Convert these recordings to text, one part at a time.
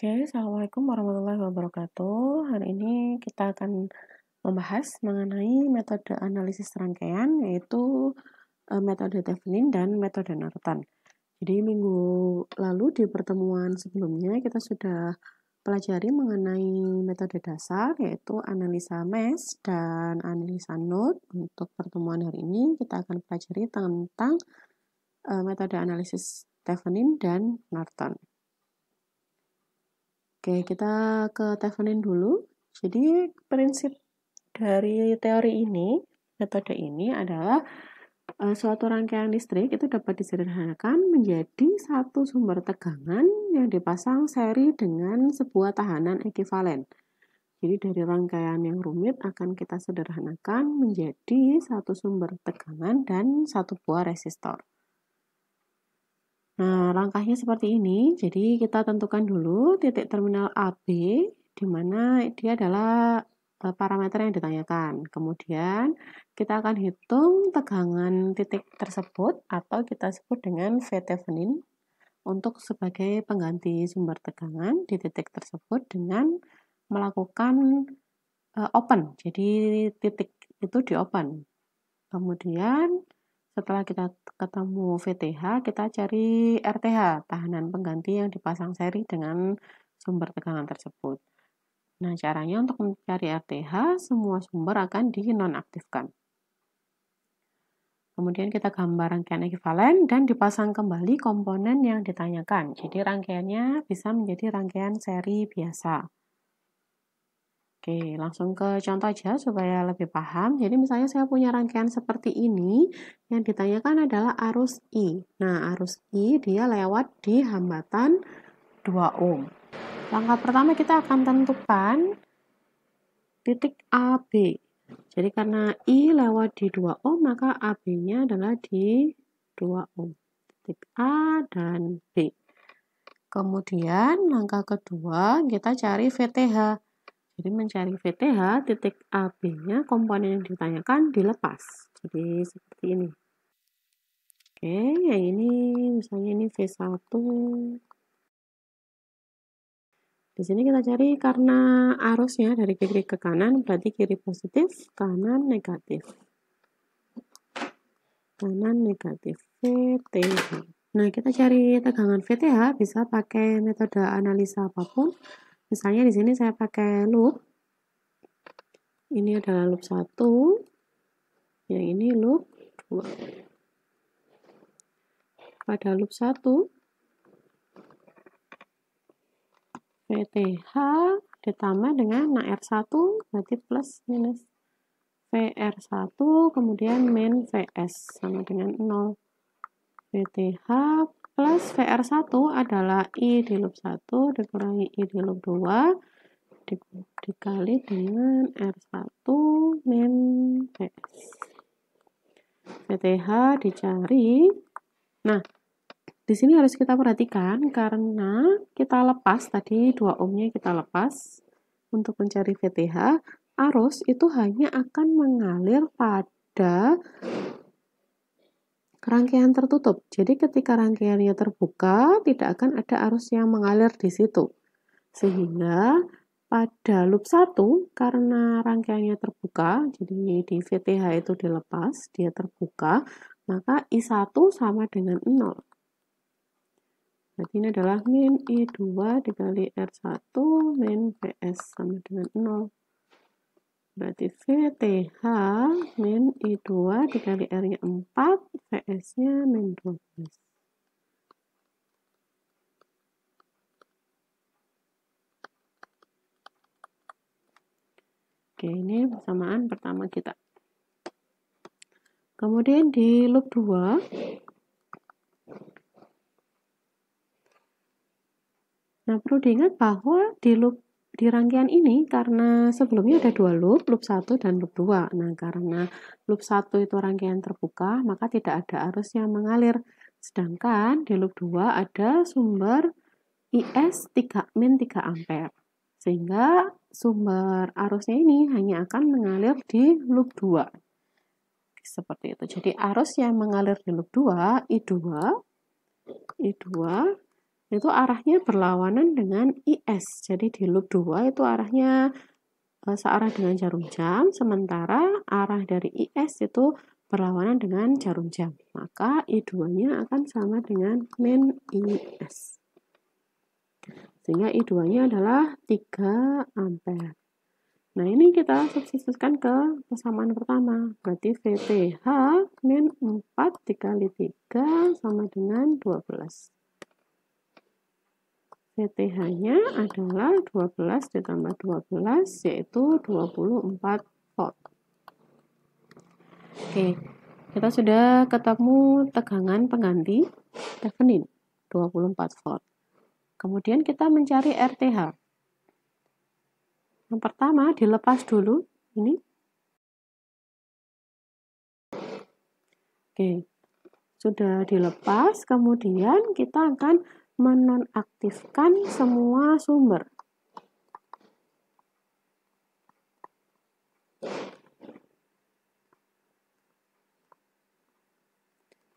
Oke, Assalamualaikum warahmatullahi wabarakatuh. Hari ini kita akan membahas mengenai metode analisis rangkaian, yaitu metode Thevenin dan metode Norton. Jadi minggu lalu di pertemuan sebelumnya kita sudah pelajari mengenai metode dasar, yaitu analisa mesh dan analisa node. Untuk pertemuan hari ini kita akan pelajari tentang metode analisis Thevenin dan Norton. Oke, kita ke Thevenin dulu. Jadi prinsip dari teori ini, metode ini adalah suatu rangkaian listrik itu dapat disederhanakan menjadi satu sumber tegangan yang dipasang seri dengan sebuah tahanan ekivalen. Jadi dari rangkaian yang rumit akan kita sederhanakan menjadi satu sumber tegangan dan satu buah resistor. Nah, langkahnya seperti ini. Jadi kita tentukan dulu titik terminal AB, di mana dia adalah parameter yang ditanyakan. Kemudian kita akan hitung tegangan titik tersebut atau kita sebut dengan V Thevenin untuk sebagai pengganti sumber tegangan di titik tersebut dengan melakukan open. Jadi titik itu di open. Kemudian setelah kita ketemu VTH, kita cari RTH, tahanan pengganti yang dipasang seri dengan sumber tegangan tersebut. Nah, caranya untuk mencari RTH, semua sumber akan dinonaktifkan. Kemudian kita gambar rangkaian ekivalen dan dipasang kembali komponen yang ditanyakan. Jadi rangkaiannya bisa menjadi rangkaian seri biasa. Oke, langsung ke contoh aja supaya lebih paham. Jadi misalnya saya punya rangkaian seperti ini, yang ditanyakan adalah arus I. Nah, arus I dia lewat di hambatan 2 ohm. Langkah pertama kita akan tentukan titik AB. Jadi karena I lewat di 2 ohm, maka AB-nya adalah di 2 ohm. Titik A dan B. Kemudian langkah kedua kita cari VTH. Jadi mencari VTH, titik AB-nya, komponen yang ditanyakan dilepas. Jadi seperti ini. Oke, yang ini misalnya ini V1. Di sini kita cari karena arusnya dari kiri ke kanan, berarti kiri positif, kanan negatif. Kanan negatif, VTH. Nah, kita cari tegangan VTH bisa pakai metode analisa apapun. Misalnya di sini saya pakai loop. Ini adalah loop 1. Yang ini loop 2. Pada loop 1, VTH ditambah dengan R1 berarti plus minus VR1, kemudian min VS sama dengan 0. VTH plus VR1 adalah I di loop 1 dikurangi I di loop 2 dikali dengan R1 min VS. VTH dicari. Nah, di sini harus kita perhatikan karena kita lepas tadi 2 ohmnya kita lepas untuk mencari VTH, arus itu hanya akan mengalir pada rangkaian tertutup. Jadi ketika rangkaiannya terbuka, tidak akan ada arus yang mengalir di situ. Sehingga pada loop 1, karena rangkaiannya terbuka, jadi di VTH itu dilepas, dia terbuka, maka I1 sama dengan 0. Berarti ini adalah min I2 dikali R1 min VS sama dengan 0. Berarti VTH min I2 dikali R-nya 4, VS-nya min 12. Oke, ini persamaan pertama kita. Kemudian di loop 2, nah perlu diingat bahwa di rangkaian ini karena sebelumnya ada 2 loop 1 dan loop 2. Nah, karena loop 1 itu rangkaian terbuka, maka tidak ada arus yang mengalir. Sedangkan di loop 2 ada sumber IS min 3 ampere. Sehingga sumber arusnya ini hanya akan mengalir di loop 2. Seperti itu. Jadi arus yang mengalir di loop 2, I2 itu arahnya berlawanan dengan IS. Jadi di loop 2 itu arahnya searah dengan jarum jam, sementara arah dari IS itu berlawanan dengan jarum jam. Maka I2-nya akan sama dengan min IS. Sehingga I2-nya adalah 3 ampere. Nah, ini kita substitusikan ke persamaan pertama. Berarti VTH min 4 dikali 3 sama dengan 12. VTH-nya adalah 12 ditambah 12, yaitu 24 volt. Oke, kita sudah ketemu tegangan pengganti Thevenin, 24 volt. Kemudian kita mencari RTH. Yang pertama, dilepas dulu. Ini. Oke, sudah dilepas, kemudian kita akan menonaktifkan semua sumber.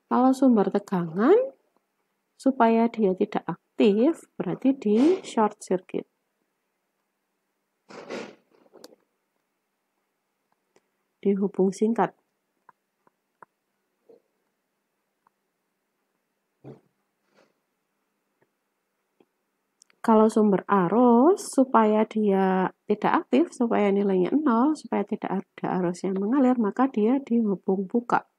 Kalau sumber tegangan, supaya dia tidak aktif, berarti di short circuit. Dihubung singkat. Kalau sumber arus, supaya dia tidak aktif, supaya nilainya 0, supaya tidak ada arus yang mengalir, maka dia dihubung buka.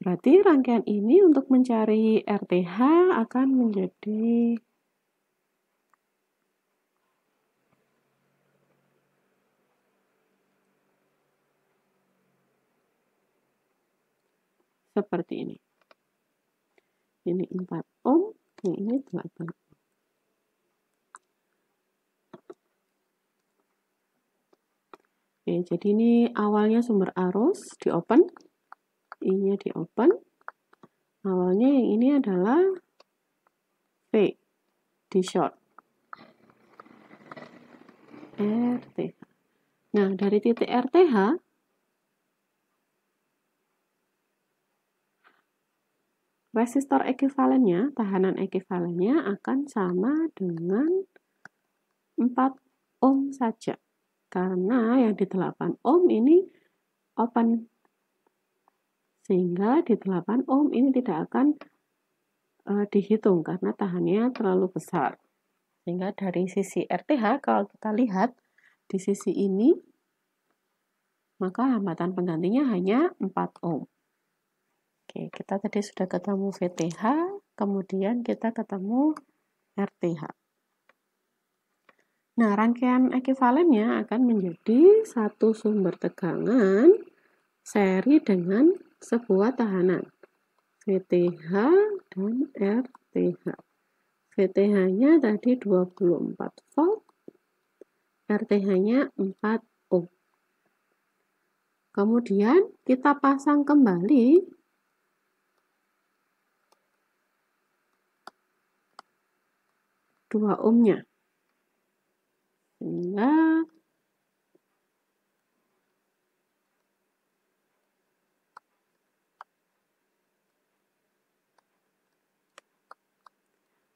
Berarti rangkaian ini untuk mencari RTH akan menjadi seperti ini. Ini 4 ohm, yang ini 8 ohm. Oke, jadi ini awalnya sumber arus di open, I-nya di open. Awalnya yang ini adalah V di short. RTH. Nah, dari titik RTH, resistor ekivalennya, tahanan ekivalennya akan sama dengan 4 ohm saja. Karena yang di 8 ohm ini open. Sehingga di 8 ohm ini tidak akan dihitung karena tahannya terlalu besar. Sehingga dari sisi RTH, kalau kita lihat di sisi ini, maka hambatan penggantinya hanya 4 ohm. Oke, kita tadi sudah ketemu VTH, kemudian kita ketemu RTH. Nah, rangkaian ekivalennya akan menjadi satu sumber tegangan seri dengan sebuah tahanan, VTH dan RTH. VTH-nya tadi 24 volt, RTH-nya 4 ohm. Kemudian kita pasang kembali dua ohmnya, sehingga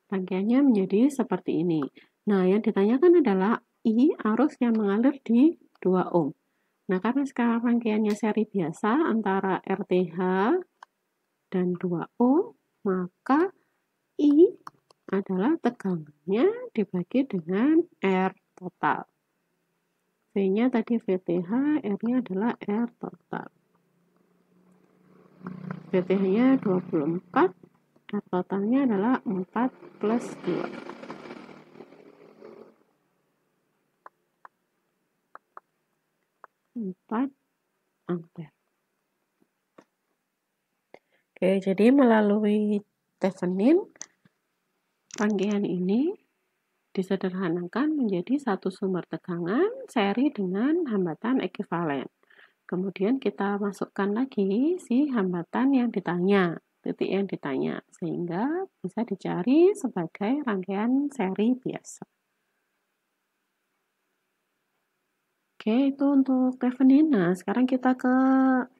rangkaiannya menjadi seperti ini. Nah, yang ditanyakan adalah I, arus yang mengalir di 2 ohm. Nah, karena sekarang rangkaiannya seri biasa antara RTH dan 2 ohm, maka I adalah tegangannya dibagi dengan R total. V-nya tadi VTH, R-nya adalah R total. VTH-nya 24, R totalnya adalah 4 plus 2. 4 ampere. Oke, jadi melalui Thevenin, rangkaian ini disederhanakan menjadi satu sumber tegangan seri dengan hambatan ekivalen. Kemudian kita masukkan lagi si hambatan yang ditanya, titik yang ditanya, sehingga bisa dicari sebagai rangkaian seri biasa. Oke, itu untuk Thevenin. Nah, sekarang kita ke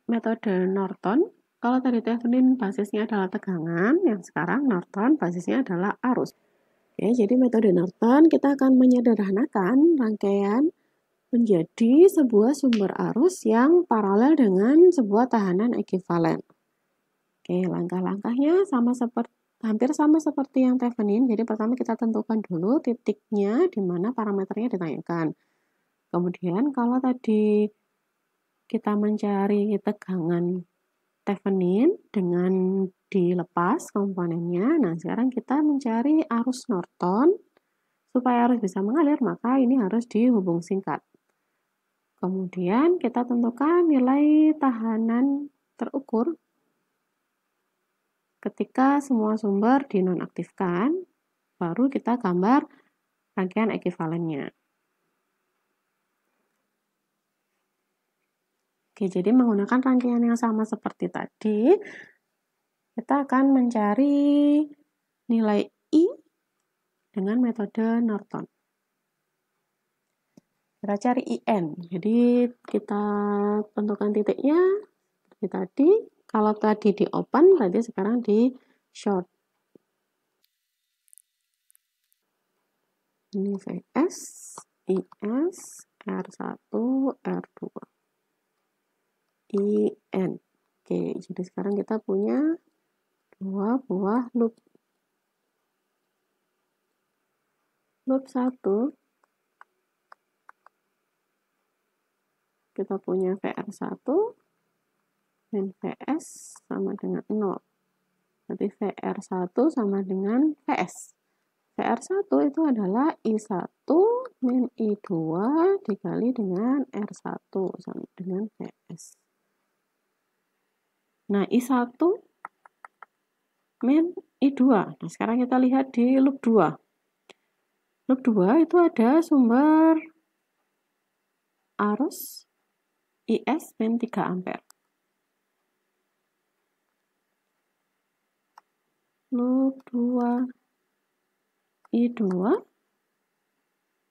metode Norton. Kalau tadi Thevenin basisnya adalah tegangan, yang sekarang Norton basisnya adalah arus. Oke, jadi metode Norton kita akan menyederhanakan rangkaian menjadi sebuah sumber arus yang paralel dengan sebuah tahanan ekuivalen. Oke, langkah-langkahnya hampir sama seperti yang Thevenin. Jadi pertama kita tentukan dulu titiknya di mana parameternya ditanyakan. Kemudian kalau tadi kita mencari tegangan Thevenin dengan dilepas komponennya. Nah, sekarang kita mencari arus Norton. Supaya arus bisa mengalir, maka ini harus dihubung singkat. Kemudian kita tentukan nilai tahanan terukur ketika semua sumber dinonaktifkan, baru kita gambar rangkaian ekuivalennya. Oke, jadi menggunakan rangkaian yang sama seperti tadi, kita akan mencari nilai I dengan metode Norton. Kita cari IN. Jadi kita tentukan titiknya seperti tadi. Kalau tadi di open, berarti sekarang di short. Ini VS, IS, R1, R2. IN. Oke, jadi sekarang kita punya dua buah loop. Loop 1, kita punya VR1, dan VS sama dengan 0. Berarti VR1 sama dengan VS. VR1 itu adalah I1 min I2 dikali dengan R1 sama dengan VS. Nah, I1 min I2. Nah, sekarang kita lihat di loop 2. Loop 2 itu ada sumber arus IS min 3 ampere. Loop 2 I2,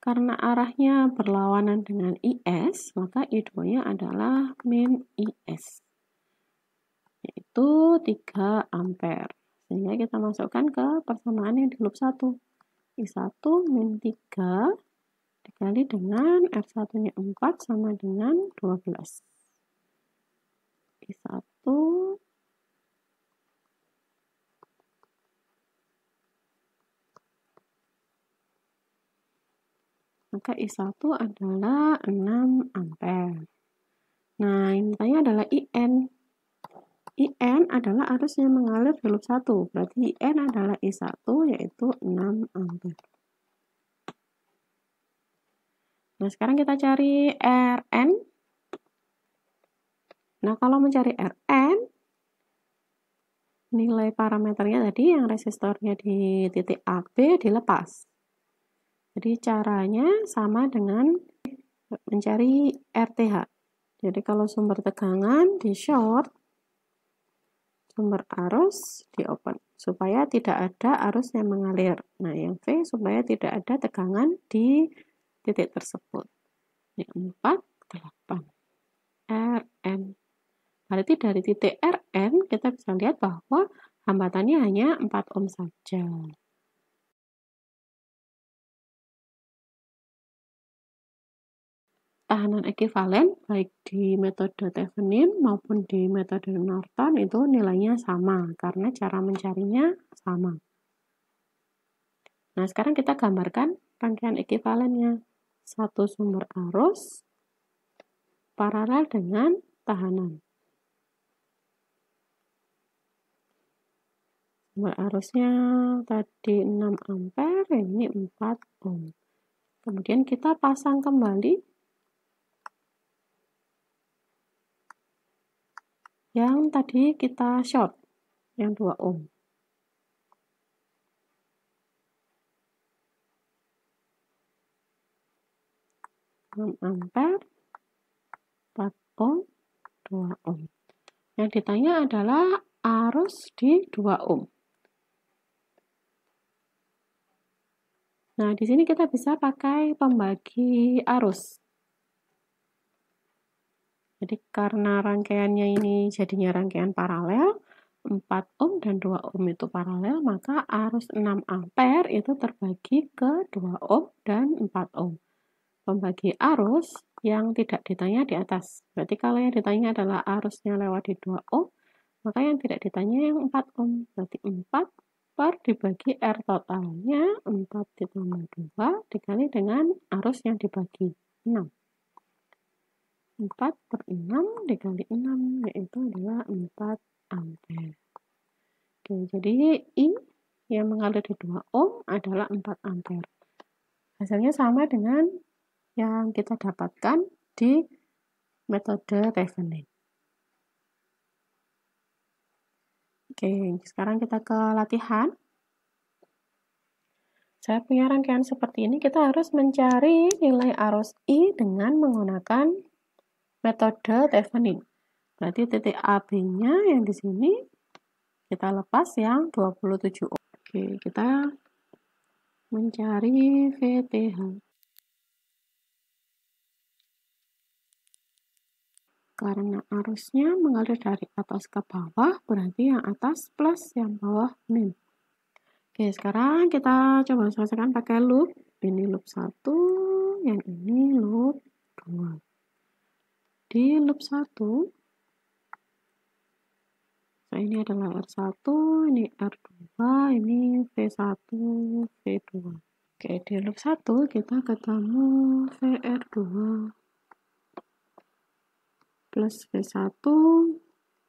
karena arahnya berlawanan dengan IS, maka I2-nya adalah min IS, yaitu 3 ampere. Sehingga kita masukkan ke persamaan yang di loop 1. I1 min 3 dikali dengan R1-nya 4 sama dengan 12. I1 maka I1 adalah 6 ampere. Nah, yang ditanya adalah IN. IN adalah arus yang mengalir di loop 1. Berarti IN adalah I1 yaitu 6 ampere. Nah, sekarang kita cari Rn. Nah, kalau mencari Rn, nilai parameternya tadi yang resistornya di titik AB dilepas. Jadi caranya sama dengan mencari RTH. Jadi kalau sumber tegangan di short, sumber arus di open. Supaya tidak ada arus yang mengalir. Nah, yang V supaya tidak ada tegangan di titik tersebut. Ini 4, 8. Rn. Berarti dari titik Rn kita bisa lihat bahwa hambatannya hanya 4 ohm saja. Tahanan ekuivalen baik di metode Thevenin maupun di metode Norton itu nilainya sama karena cara mencarinya sama. Nah, sekarang kita gambarkan rangkaian ekuivalennya. Satu sumber arus paralel dengan tahanan. Sumber arusnya tadi 6 ampere, ini 4 ohm. Kemudian kita pasang kembali yang tadi kita short, yang 2 ohm. Ampere, 4 ohm, 2 ohm. Yang ditanya adalah arus di 2 ohm. Nah, di sini kita bisa pakai pembagi arus. Jadi karena rangkaiannya ini jadinya rangkaian paralel, 4 ohm dan 2 ohm itu paralel, maka arus 6 ampere itu terbagi ke 2 ohm dan 4 ohm. Pembagi arus yang tidak ditanya di atas. Berarti kalau yang ditanya adalah arusnya lewat di 2 ohm, maka yang tidak ditanya yang 4 ohm. Berarti 4 per dibagi R totalnya 4 ditambah 2 dikali dengan arus yang dibagi 6. 4 per 6 dikali 6 yaitu adalah 4 ampere. Oke, jadi I yang mengalir di 2 ohm adalah 4 ampere. Hasilnya sama dengan yang kita dapatkan di metode Thevenin. Oke, sekarang kita ke latihan. Saya punya rangkaian seperti ini, kita harus mencari nilai arus I dengan menggunakan metode Thevenin. Berarti titik AB-nya yang di sini kita lepas yang 27 ohm. Oke, kita mencari VTH. Karena arusnya mengalir dari atas ke bawah, berarti yang atas plus yang bawah min. Oke, sekarang kita coba selesaikan pakai loop. Ini loop 1, yang ini loop 2. Di loop 1, nah ini adalah R1, ini R2, ini V1, V2. Oke, di loop 1 kita ketemu VR2 plus V1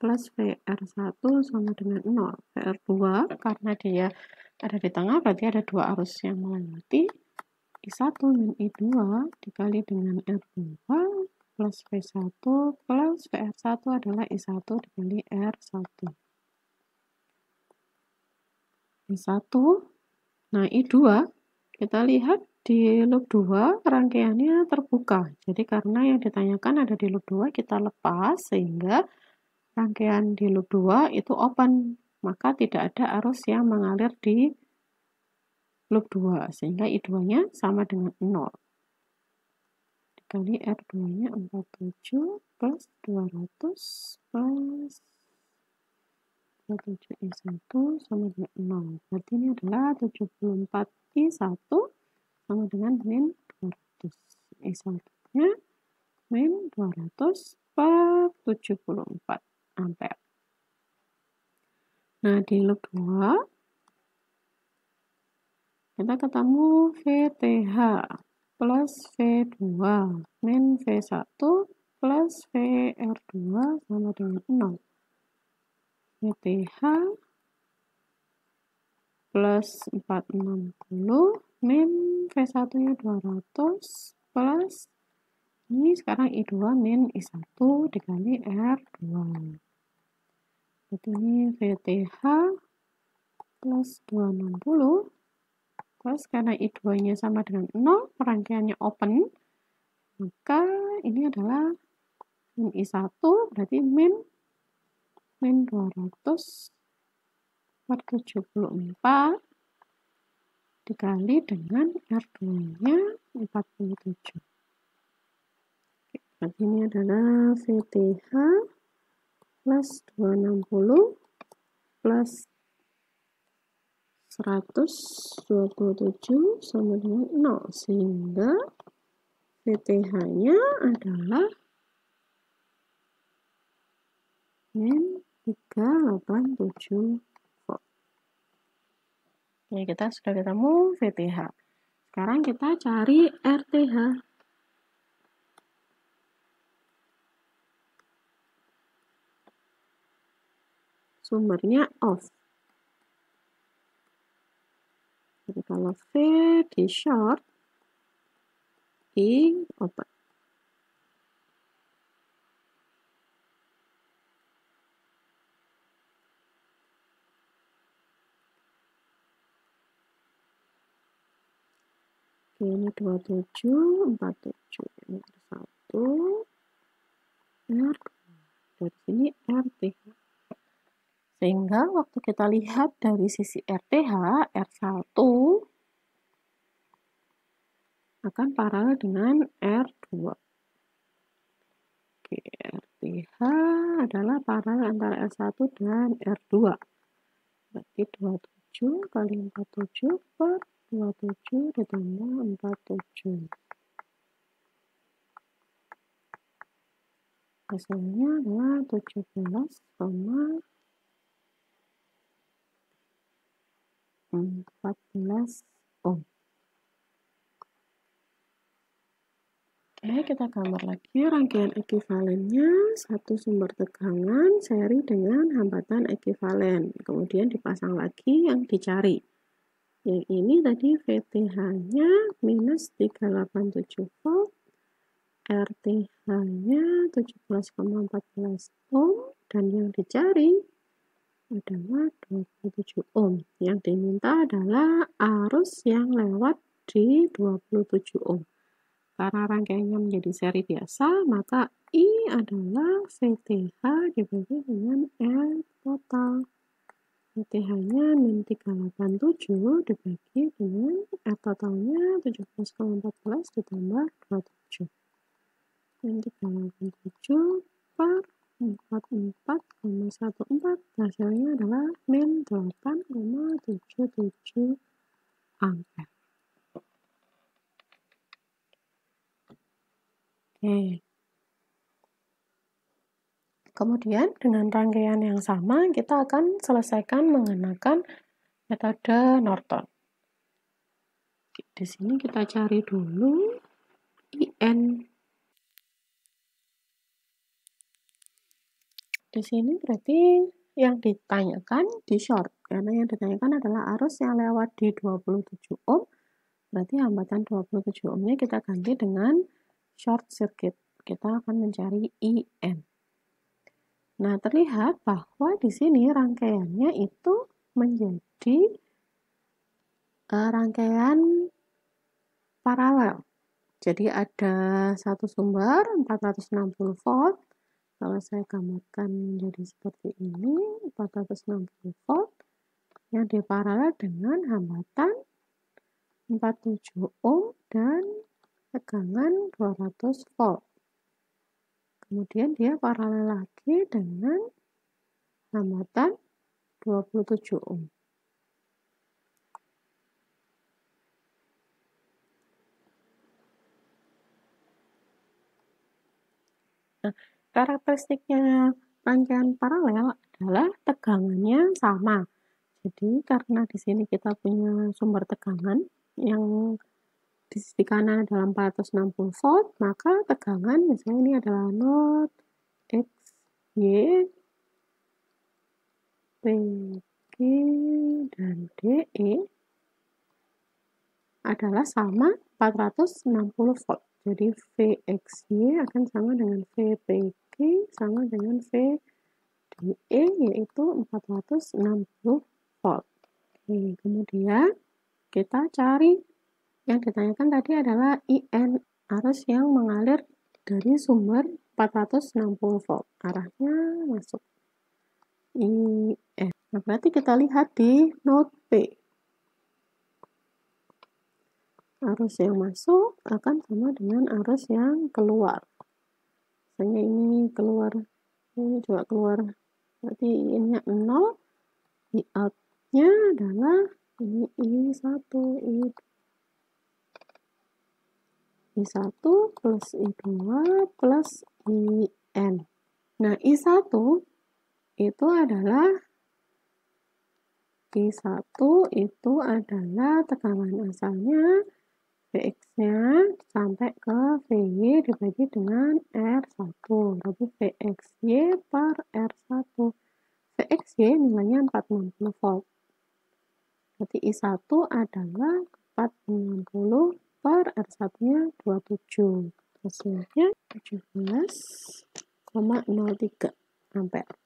plus VR1 sama dengan 0. VR2 karena dia ada di tengah berarti ada dua arus yang melewati. I1 min I2 dikali dengan R2 plus V1 plus VR1 adalah I1 dikali R1. I1, nah I2 kita lihat di loop 2 rangkaiannya terbuka. Jadi karena yang ditanyakan ada di loop 2 kita lepas sehingga rangkaian di loop 2 itu open. Maka tidak ada arus yang mengalir di loop 2 sehingga I2-nya sama dengan 0. Dikali R2-nya 47 plus 200 plus 27 I1 sama dengan 0. Berarti ini adalah 74 I1 sama dengan min 200. I1-nya min 200 per 74 ampere. Nah, di loop 2 kita ketemu VTH plus V2 min V1 plus VR2 sama dengan 0. VTH plus 460 min V1-nya 200 plus ini sekarang I2 min I1 dikali R2. Berarti ini VTH plus 260 plus karena I2-nya sama dengan 0, rangkaiannya open, maka ini adalah min I1 berarti min 200 per 74 dikali dengan R2-nya 47. Berarti ini adalah VTH plus 260 plus 127 sama dengan 0. Sehingga VTH-nya adalah min 387 volt. Oke, kita sudah ketemu VTH. Sekarang kita cari RTH. Sumbernya off. Jadi kalau V di short, I open. Oke, ini 27, 47. Ini R1, R2. Dari sini RTH. Sehingga waktu kita lihat dari sisi RTH, R1 akan paralel dengan R2. Oke, RTH adalah paralel antara R1 dan R2. Berarti 27 kali 47 per 27 ditambah 47. Hasilnya adalah 17,14 ohm. Oke, kita gambar lagi rangkaian ekuivalennya. Satu sumber tegangan seri dengan hambatan ekuivalen. Kemudian dipasang lagi yang dicari. Yang ini tadi VTH-nya minus 387 volt. RTH-nya 17,14 ohm. Dan yang dicari adalah 27 ohm. Yang diminta adalah arus yang lewat di 27 ohm. Karena rangkaiannya menjadi seri biasa, maka I adalah VTH dibagi dengan R total. VTH-nya min 387 dibagi dengan R totalnya 17,14 ditambah 27. Min 387 per 44,14 hasilnya adalah min 8,77 ampere. Oke. Kemudian dengan rangkaian yang sama kita akan selesaikan menggunakan metode Norton. Di sini kita cari dulu IN. Di sini berarti yang ditanyakan di short, karena yang ditanyakan adalah arus yang lewat di 27 ohm. Berarti hambatan 27 ohmnya kita ganti dengan short circuit. Kita akan mencari IN. Nah, terlihat bahwa di sini rangkaiannya itu menjadi rangkaian paralel. Jadi ada satu sumber 460 volt. Kalau saya gambarkan menjadi seperti ini, 460 volt yang diparalel dengan hambatan 47 ohm dan tegangan 200 volt. Kemudian dia paralel lagi dengan hambatan 27 ohm. Nah, karakteristiknya rangkaian paralel adalah tegangannya sama. Jadi karena di sini kita punya sumber tegangan yang di sisi kanan adalah 460 volt, maka tegangan misalnya ini adalah not X, Y, P, Q, dan DE adalah sama 460 volt. Jadi VXY akan sama dengan VPQ sama dengan VDE yaitu 460 volt. Oke, kemudian kita cari yang ditanyakan tadi adalah IN, arus yang mengalir dari sumber 460 volt. Arahnya masuk. IN. Nah, berarti kita lihat di note P. Arus yang masuk akan sama dengan arus yang keluar. Misalnya ini keluar, ini juga keluar. Berarti IN-nya 0. I out-nya adalah ini I1, I1 plus I2 plus IN. Nah, I1 itu adalah tegangan asalnya Vx-nya sampai ke Vy dibagi dengan R1. Berarti Vxy per R1. Vxy nilainya 460 volt. Berarti I1 adalah 460 per R1-nya 27. Hasilnya 17,03 ampere.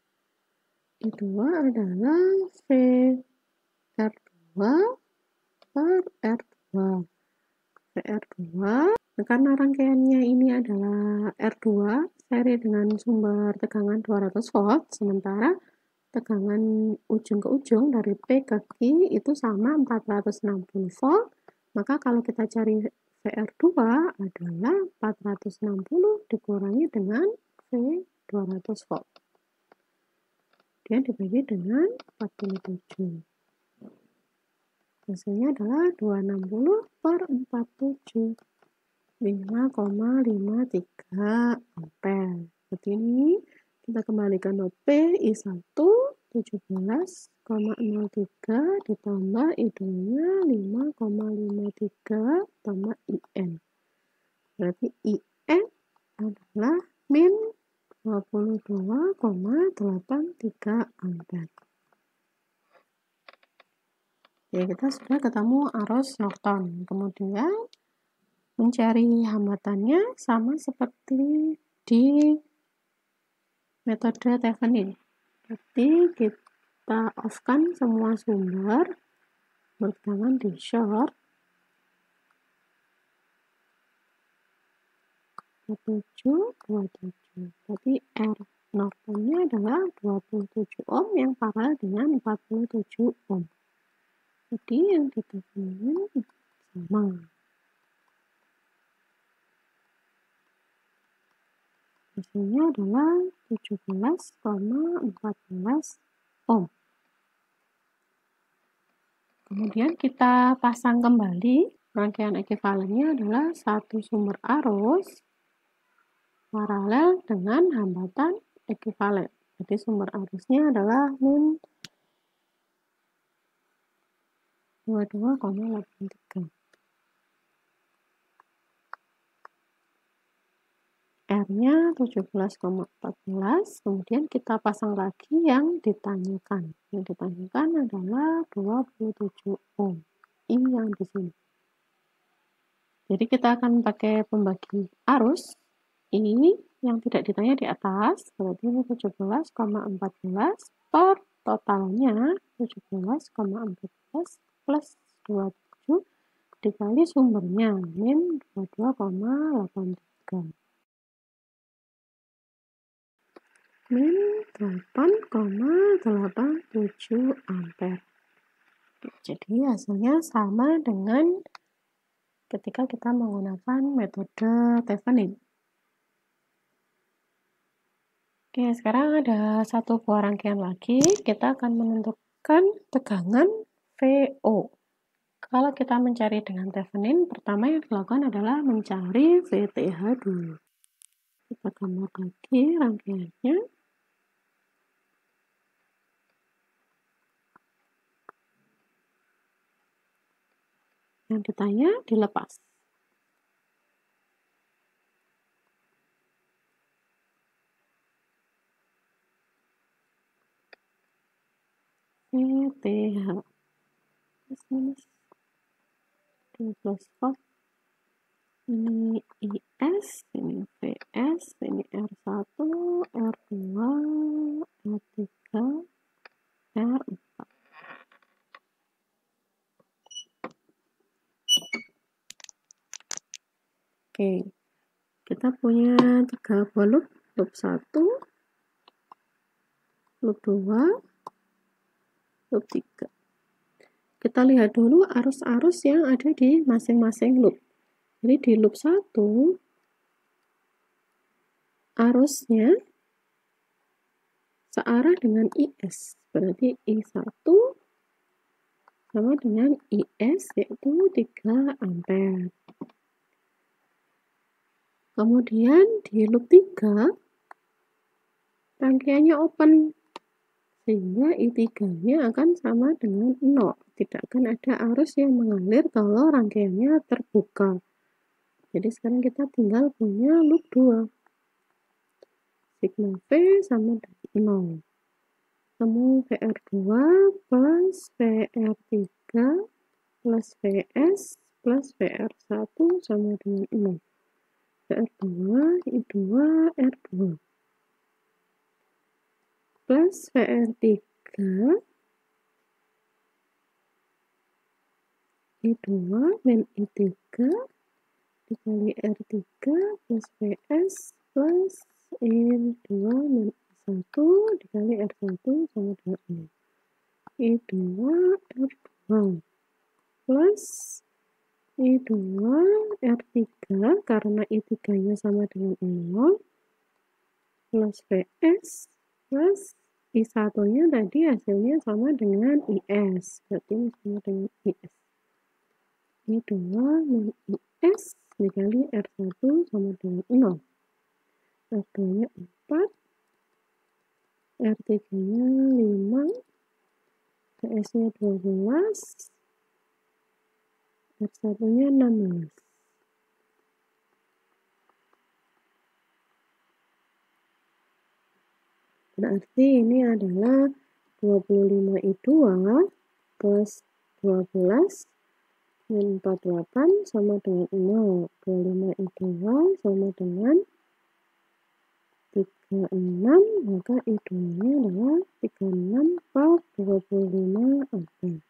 I2 adalah VR2 per R2. VR2, karena rangkaiannya ini adalah R2, seri dengan sumber tegangan 200 volt, sementara tegangan ujung ke ujung dari P ke Q itu sama 460 volt, maka kalau kita cari VR2 adalah 460 dikurangi dengan V 200 volt. Kemudian dibagi dengan 47. Hasilnya adalah 260 per 47. 5,53 ampere. Seperti ini. Kita kembalikan not P, I1 17,03 ditambah I2-nya 5,53 tambah IN. Berarti IN adalah min 22,83 ampere. Ya, kita sudah ketemu arus Norton. Kemudian mencari hambatannya sama seperti di metode Thevenin. Berarti kita off-kan semua sumber, bertangan di short, 27. Berarti R Nortonnya adalah 27 ohm yang paralel dengan 47 ohm. Jadi yang kita pilih sama. Hasilnya adalah 17,14 ohm. Kemudian kita pasang kembali. Rangkaian ekuivalennya adalah satu sumber arus paralel dengan hambatan ekuivalen. Jadi sumber arusnya adalah min 22,83. R-nya 17,14, kemudian kita pasang lagi yang ditanyakan. Yang ditanyakan adalah 27 ohm. Ini yang di sini. Jadi kita akan pakai pembagi arus. Ini yang tidak ditanya di atas, berarti ini 17,14 per totalnya 17,14 plus 27 dikali sumbernya, min 22,83. Min 8,87 ampere. Jadi hasilnya sama dengan ketika kita menggunakan metode Thevenin. Oke, sekarang ada satu buah rangkaian lagi. Kita akan menentukan tegangan VO. Kalau kita mencari dengan Thevenin, pertama yang dilakukan adalah mencari VTH dulu. Kita gambar lagi rangkaiannya. Yang ditanya dilepas. VTH plus volt. Ini IS, ini VS, ini R1, R2, R3, R4. Oke, kita punya 3 buah loop, loop 1, loop 2, loop 3. Kita lihat dulu arus-arus yang ada di masing-masing loop. Jadi di loop 1, arusnya searah dengan IS, berarti I1 sama dengan IS, yaitu 3 ampere. Kemudian di loop 3, rangkaiannya open, sehingga I3-nya akan sama dengan 0. Tidak akan ada arus yang mengalir kalau rangkaiannya terbuka. Jadi sekarang kita tinggal punya loop 2. Sigma V sama dengan 0. Temu VR2 plus VR3 plus VS plus VR1 sama dengan 0. VR2, I2, R2 plus VR3, I2 min I3 dikali R3 plus VS plus I2 min I1 dikali R1 sama dengan 0. I2 R2 plus I2 R3 karena I3-nya sama dengan 0 plus VS plus I1-nya tadi hasilnya sama dengan IS. Berarti sama dengan IS. I2 min IS dikali R1 sama dengan 0. R2-nya 4. R3-nya 5. VS-nya 12. R1-nya 16. Berarti ini adalah 25I2 plus 12 min 48 sama dengan 0. 25I2 sama dengan 36, maka I2-nya adalah 36 per 25 ampere.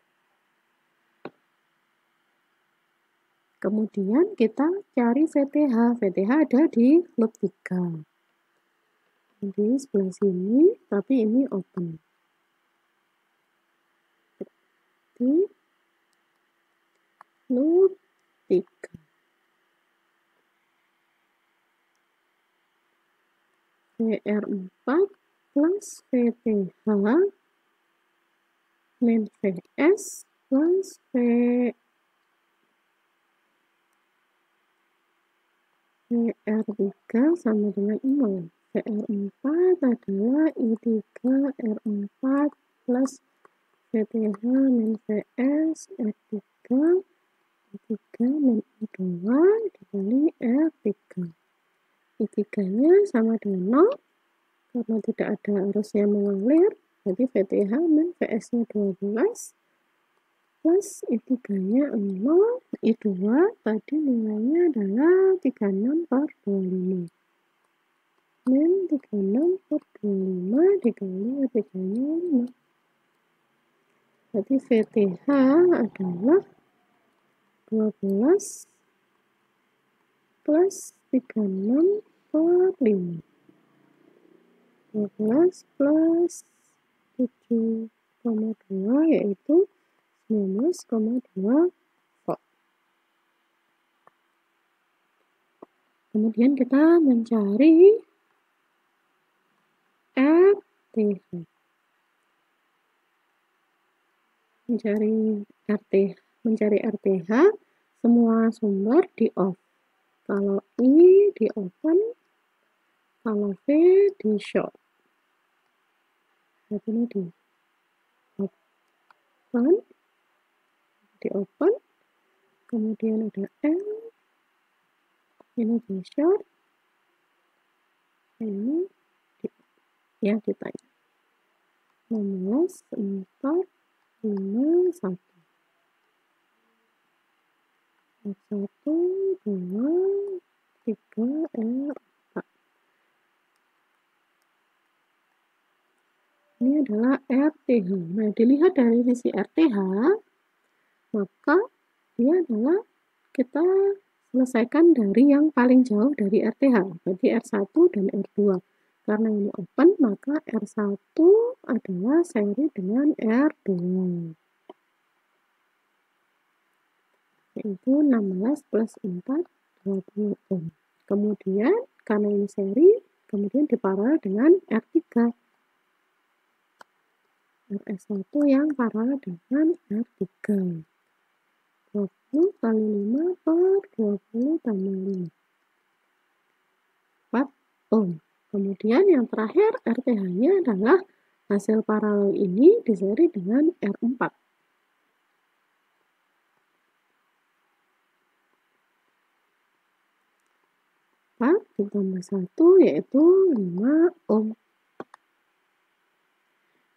Kemudian kita cari VTH. VTH ada di loop 3. Di sebelah sini, tapi ini open. Di loop 3. VR4 plus VTH min VS plus VR3 sama dengan 0. VR4 adalah I3 R4 plus VTH min VS R3 I3 min I2 dikali R3. I3-nya sama dengan 0 karena tidak ada arus yang mengalir, jadi VTH min VS-nya 12 plus I3-nya 0, I2 tadi nilainya adalah 36 per 25. Min 36 per 25 dikali I3-nya 5. Jadi VTH adalah 12 plus 36 per 5. 12 plus 7,2 yaitu 19,2 volt. Kemudian kita mencari RTH. Mencari RTH, semua sumber di off. Kalau I di open, kalau V di short. Jadi ini di open, kemudian ada L, ini di short, ini yang ditanya. 16, 4, 5, 1. 1, 2, 3, R4. Ini adalah RTH. Nah, dilihat dari sisi RTH, maka dia adalah kita selesaikan dari yang paling jauh dari RTH, berarti R1 dan R2. Karena ini open, maka R1 adalah seri dengan R2. Yaitu 16 plus 4, 20 ohm. Kemudian, karena ini seri, kemudian diparalel dengan R3. RS1 yang paralel dengan R3. 20 kali 5 per 20 tambah 5. 4 ohm. Kemudian yang terakhir RTH-nya adalah hasil paralel ini diseri dengan R4. 4 ditambah 1 yaitu 5 ohm.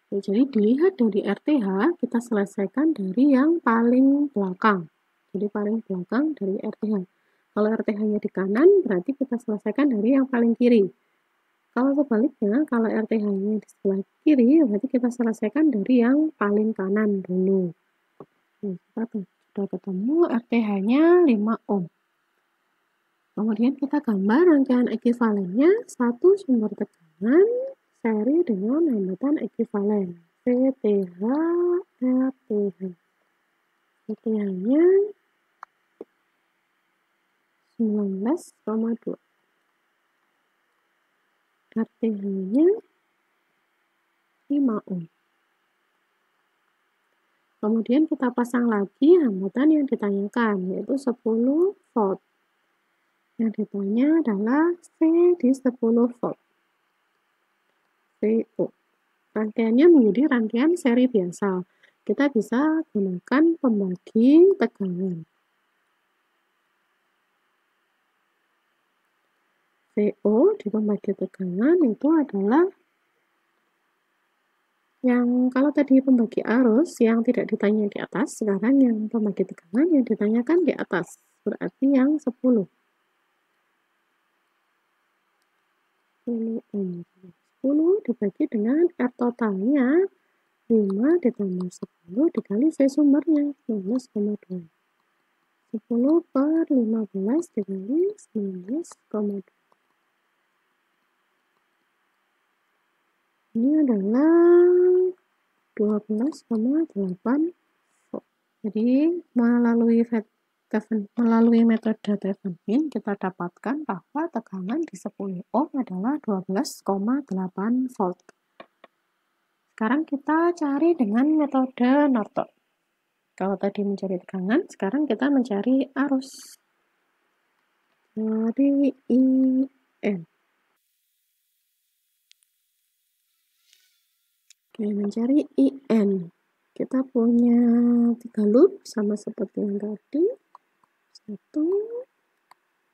Jadi dilihat dari RTH, kita selesaikan dari yang paling belakang. Jadi paling belakang dari RTH. Kalau RTH-nya di kanan, berarti kita selesaikan dari yang paling kiri. Kalau sebaliknya, kalau RTH-nya di sebelah kiri, berarti kita selesaikan dari yang paling kanan dulu. Nah, kita sudah ketemu RTH-nya 5 ohm. Kemudian kita gambar rangkaian ekuivalennya, satu sumber tekanan seri dengan hambatan ekuivalen. VTH, RTH. VTH-nya 19,2. RTH-nya 5 ohm. Kemudian kita pasang lagi hambatan yang ditanyakan, yaitu 10 volt. Yang ditanya adalah V di 10 volt. VO. Rangkaiannya menjadi rangkaian seri biasa. Kita bisa gunakan pembagi tegangan. VO di pembagi tegangan itu adalah yang kalau tadi pembagi arus yang tidak ditanya di atas, sekarang yang pembagi tegangan yang ditanyakan di atas, berarti yang 10. 10 dibagi dengan R totalnya 5 ditambah 10 dikali V sumbernya 19,2. 10 per 15 dikali 19,2. Ini adalah 12,8 volt. Jadi melalui metode Thevenin kita dapatkan bahwa tegangan di 10 ohm adalah 12,8 volt. Sekarang kita cari dengan metode Norton. Kalau tadi mencari tegangan, sekarang kita mencari arus. Dari IN. Oke, mencari IN. Kita punya 3 loop sama seperti yang tadi. 1,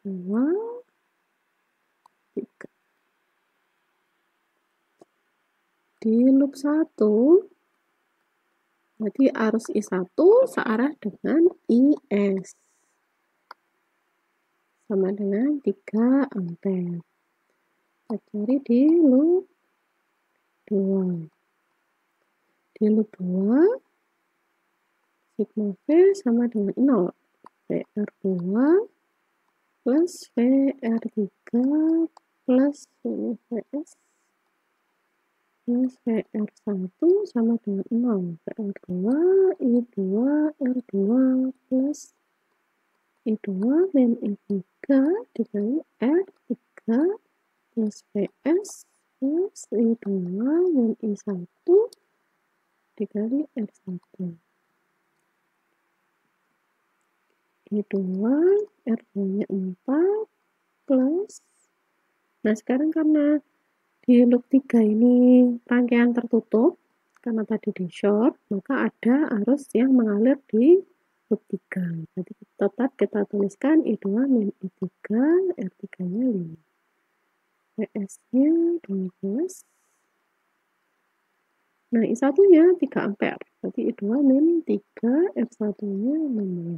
2, 3. Di loop 1, berarti arus I1 searah dengan IS. Sama dengan 3 ampere. Kita cari di loop 2. Di loop 2, sigma V sama dengan 0. VR2 plus VR3 plus VS plus VR1 sama dengan 0. VR2, I2, R2 plus I2 min I3 dikali R3 plus VS plus I2 min I1 dikali R1. I2, R2-nya 4 plus. Nah, sekarang karena di loop 3 ini rangkaian tertutup, karena tadi di short, maka ada arus yang mengalir di loop 3. Jadi tetap kita tuliskan I2 min I3, R3-nya 5. VS-nya 12. Nah, I1-nya 3 ampere. Berarti I2 min 3, R1-nya 16.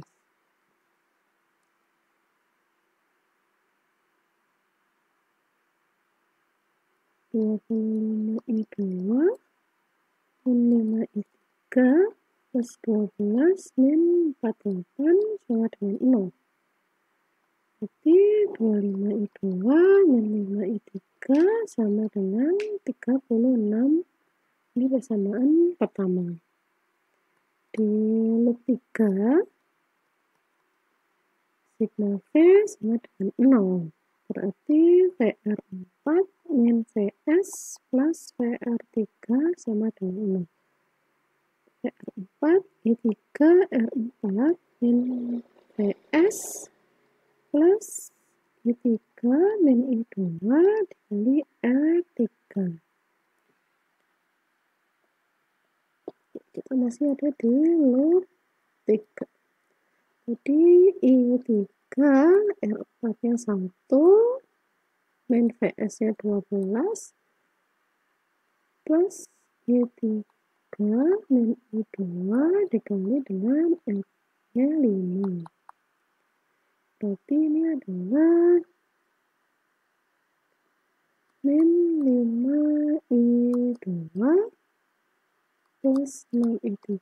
25 I2 min 5 I3 plus 12 min 48 sama dengan 0. Jadi 25 I2 min 5 I3 sama dengan 36. Ini persamaan pertama. Di loop 3, sigma V sama dengan 0. Berarti VR4 min VS plus VR3 sama dengan 0. VR4, I3, R4 min VS plus I3 min I2 dikali R3. Kita masih ada di loop 3. Jadi I3 R4-nya 1 min VS-nya 12 plus I3 min I2 dikali dengan R-nya 5. Berarti ini adalah min 5 I2 plus 6 I3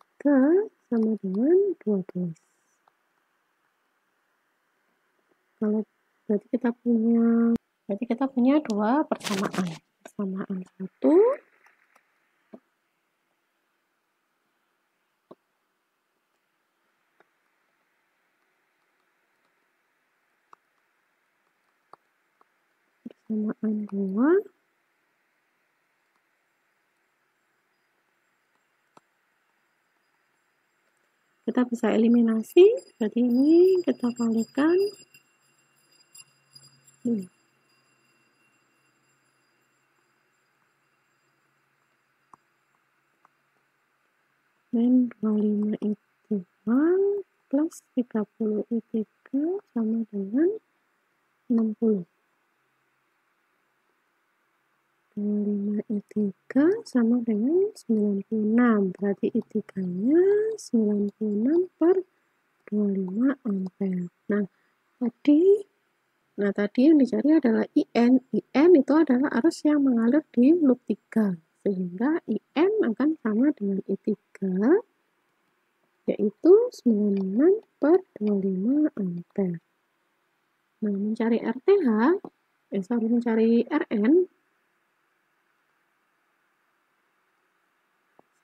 sama dengan 12. Kalau berarti kita punya dua persamaan. Persamaan 1 persamaan 2 kita bisa eliminasi. Berarti ini kita kalikan. Min 25 I3 plus 30 I3 sama dengan 60. 25 I3 sama dengan 96. Berarti I3-nya 96 per 25 ampere. Nah, tadi yang dicari adalah IN. IN itu adalah arus yang mengalir di loop 3. Sehingga IN akan sama dengan I3, yaitu 96 per 25 ampere. Nah, mencari mencari RN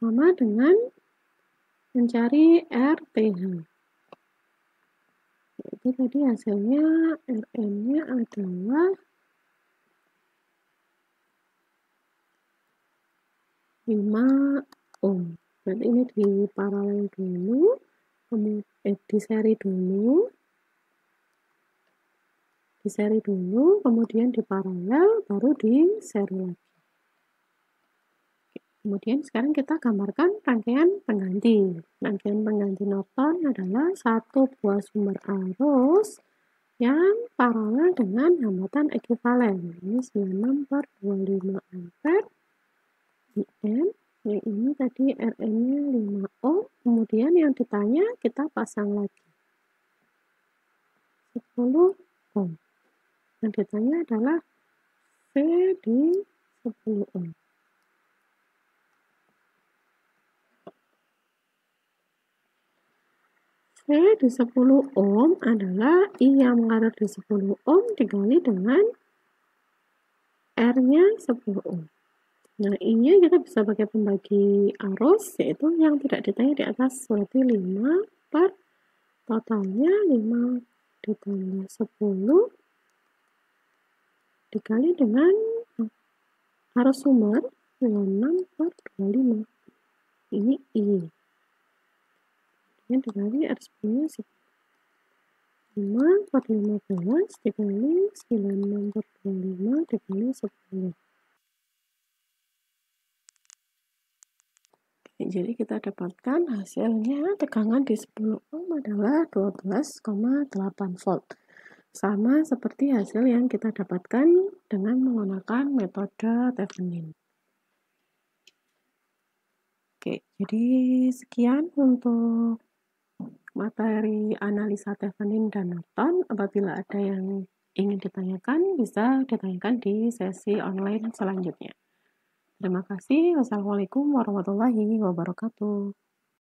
sama dengan mencari RTH. Jadi tadi hasilnya RN-nya adalah 5 ohm. Berarti ini di paralel dulu, di seri dulu, kemudian di paralel, baru di seri lagi. Kemudian sekarang kita gambarkan rangkaian pengganti. Rangkaian pengganti Norton adalah satu buah sumber arus yang paralel dengan hambatan ekuivalen. Ini 96 per 25 ampere. IN, yang ini tadi RN-nya 5 ohm. Kemudian yang ditanya kita pasang lagi 10 ohm. Yang ditanya adalah V di 10 ohm. V di 10 ohm adalah I yang mengalir di 10 ohm dikali dengan R-nya 10 ohm. Nah, I-nya kita bisa pakai pembagi arus, yaitu yang tidak ditanya di atas, berarti 5 per totalnya 5 ditambah 10 dikali dengan arus sumber 6 per 25. Ini I. Ini dikali R10-nya 5 per 15 dikali 96 per 25 dikali 10. Jadi kita dapatkan hasilnya tegangan di 10 ohm adalah 12,8 volt. Sama seperti hasil yang kita dapatkan dengan menggunakan metode Thevenin. Oke, jadi sekian untuk materi analisa Thevenin dan Norton. Apabila ada yang ingin ditanyakan, bisa ditanyakan di sesi online selanjutnya. Terima kasih. Wassalamualaikum warahmatullahi wabarakatuh.